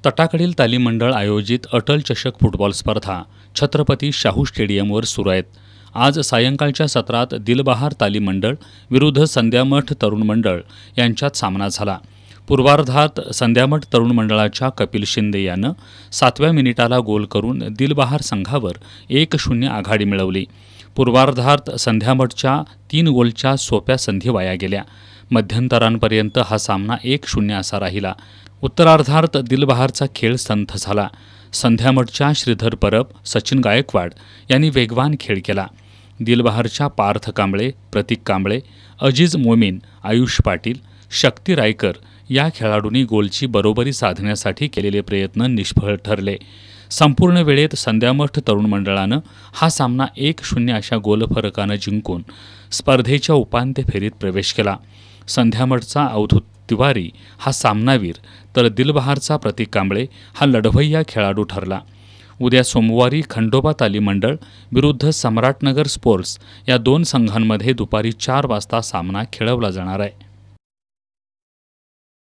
तटाकडील तालीम मंडळ आयोजित अटल चषक फुटबॉल स्पर्धा छत्रपती शाहू स्टेडियमवर सुरू आहेत। आज सायंकाळच्या सत्रात दिलबहार तालीम मंडळ विरुद्ध संध्यामठ तरुण मंडळ यांच्यात सामना झाला। पूर्वार्धात संध्यामठ तरुण मंडळाच्या कपिल शिंदे यानं 7व्या मिनिटाला गोल करून दिलबहार संघावर 1-0 आघाडी मिळवली। पूर्वार्धात संध्यामठच्या 3 गोलच्या सोप्या संधी वाया गेल्या। मध्यंतरांपर्यंत हा सामना 1-0 असा राहिला। उत्तरार्धात दिलबहारचा खेळ संथ झाला। संध्यामठच्या श्रीधर परब, सचिन गायकवाड यांनी वेगवान खेळ केला। दिलबहारच्या पार्थ कांबळे, प्रतीक कांबळे, अजीज मोमीन, आयुष पाटील, शक्ती रायकर या खेळाडूंनी गोलची बरोबरी साधण्यासाठी केलेले प्रयत्न निष्फळ ठरले। संपूर्ण वेळेत संध्यामठ तरुण मंडळानं हा सामना 1-0 अशा गोल फरकानं जिंकून स्पर्धेच्या उपांत्य फेरीत प्रवेश केला। संध्यामठचा अवधूत तिवारी हा सामनावीर तर दिलबहारचा प्रतीक कांबळे हा लढवय्या खेळाडू ठरला। उद्या सोमवारी खंडोबा तालीम मंडळ विरुद्ध सम्राटनगर स्पोर्ट्स या 2 संघांमध्ये दुपारी 4 वाजता सामना खेळवला जाणार आहे।